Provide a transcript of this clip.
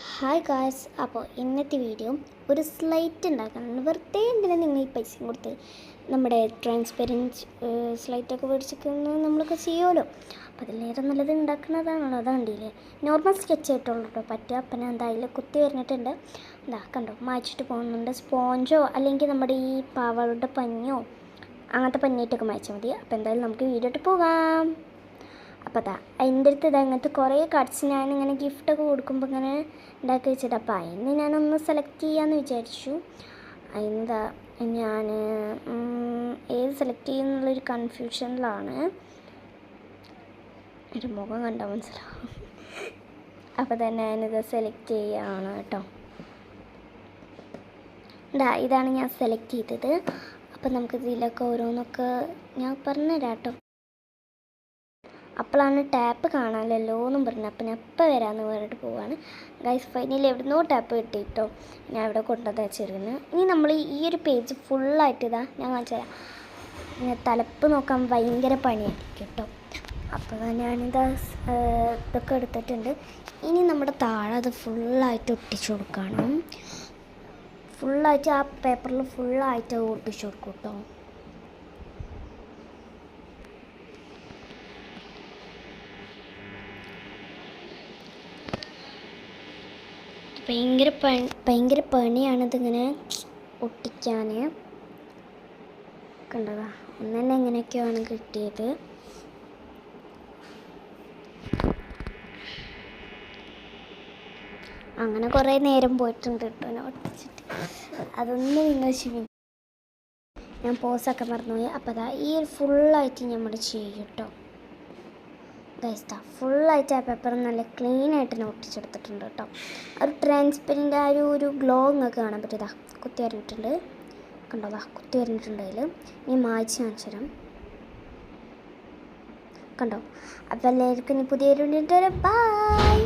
Hi guys, അപ്പോൾ ഇന്നത്തെ video ഒരു സ്ലൈറ്റ് ഉണ്ടാക്കാനാണ്. വെറുതെ എന്തിനാ നിങ്ങൾ ഈ പൈസയും കൊടുത്ത് നമ്മുടെ ട്രാൻസ്പെറൻറ്റ് സ്ലൈറ്റൊക്കെ മേടിച്ചൊക്കെ നമ്മളൊക്കെ ചെയ്യുമല്ലോ. അപ്പോൾ അതിലേറെ നല്ലത് ഉണ്ടാക്കുന്നതാണല്ലോ. അതാണ്ടില്ലേ നോർമൽ സ്കെച്ച് ആയിട്ടുള്ളൂ കേട്ടോ പറ്റുക. അപ്പം ഞാൻ എന്തായാലും കുത്തി വരുന്നിട്ടുണ്ട്. എന്താ കണ്ടോ, മായ്ച്ചിട്ട് പോകുന്നുണ്ട്. സ്പോഞ്ചോ അല്ലെങ്കിൽ നമ്മുടെ ഈ പാവകളുടെ പഞ്ഞോ അങ്ങനത്തെ പഞ്ഞിട്ടൊക്കെ മായ്ച്ചാൽ മതി. അപ്പോൾ എന്തായാലും നമുക്ക് വീഡിയോ ഇട്ട് പോകാം. അപ്പോൾ എൻ്റെ അടുത്ത് അങ്ങനത്തെ കുറേ കാർഡ്സ് ഞാനിങ്ങനെ ഗിഫ്റ്റൊക്കെ കൊടുക്കുമ്പോൾ ഇങ്ങനെ ഉണ്ടാക്കി വെച്ചിട്ട്, അപ്പോൾ അതിന് ഞാനൊന്ന് സെലക്ട് ചെയ്യാമെന്ന് വിചാരിച്ചു. എന്താ ഞാൻ ഏത് സെലക്ട് ചെയ്യുന്നുള്ളൊരു കൺഫ്യൂഷനിലാണ്. ഒരു മുഖം കണ്ടാൽ മനസ്സിലാവും. അപ്പോൾ തന്നെ ഞാനിത് സെലക്ട് ചെയ്യുകയാണ് കേട്ടോ. ഇതാണ് ഞാൻ സെലക്ട് ചെയ്തത്. അപ്പോൾ നമുക്ക് ഇതിലൊക്കെ ഓരോന്നൊക്കെ ഞാൻ പറഞ്ഞുതരാം കേട്ടോ. അപ്പോഴാണ് ടാപ്പ് കാണാമല്ലോ എന്നും പറഞ്ഞു. അപ്പം ഞാൻ എപ്പോൾ വരാമെന്ന് പറഞ്ഞിട്ട് പോവാണ് ഗൈസ്. ഫൈനലി എവിടുന്നോ ടാപ്പ് കിട്ടിയിട്ടോ. ഞാൻ ഇവിടെ കൊണ്ടുവന്ന് വെച്ചിരുന്നു. ഇനി നമ്മൾ ഈ ഒരു പേജ് ഫുള്ളായിട്ട് ഞാൻ കാണിച്ചു തരാം. തലപ്പ് നോക്കാൻ ഭയങ്കര പണിയായിരിക്കും കേട്ടോ. അപ്പോൾ ഞാനിതാ ഇതൊക്കെ എടുത്തിട്ടുണ്ട്. ഇനി നമ്മുടെ താഴെ അത് ഫുള്ളായിട്ട് ഒട്ടിച്ചു കൊടുക്കണം. ഫുള്ളായിട്ട് ആ പേപ്പറിൽ ഫുള്ളായിട്ട് ഒട്ടിച്ചു കൊടുക്കും കേട്ടോ. ഭയങ്കര പണിയാണിതിങ്ങനെ ഒട്ടിക്കാൻ. കണ്ടതാ ഒന്നെ എങ്ങനെയൊക്കെയാണ് കിട്ടിയത്. അങ്ങനെ കുറേ നേരം പോയിട്ടുണ്ട് കേട്ടോ ഞാൻ ഒട്ടിച്ചിട്ട്. അതൊന്നും നിങ്ങൾ ക്ഷമിക്കും, ഞാൻ പോസൊക്കെ മറന്നുപോയി. അപ്പോൾ അതാ ഈ ഫുള്ളായിട്ട് നമ്മൾ ചെയ്യും കേട്ടോ ഗൈസ്. ഫുള്ളായിട്ട് ആ പേപ്പർ നല്ല ക്ലീനായിട്ട് ഞാൻ ഒട്ടിച്ചെടുത്തിട്ടുണ്ട് കേട്ടോ. ഒരു ട്രാൻസ്പെറൻറ്റ് ആ ഒരു ഗ്ലോ നിങ്ങൾക്ക് കാണാൻ പറ്റിയതാ കുത്തി വരഞ്ഞിട്ടുണ്ട്. കണ്ടോതാ കുത്തി വരഞ്ഞിട്ടുണ്ട്. അതിൽ ഇനി മായ്ച്ച് കാണിച്ചു തരാം. കണ്ടോ. അപ്പോൾ എല്ലാവർക്കും ഇനി പുതിയൊരു ബൈ.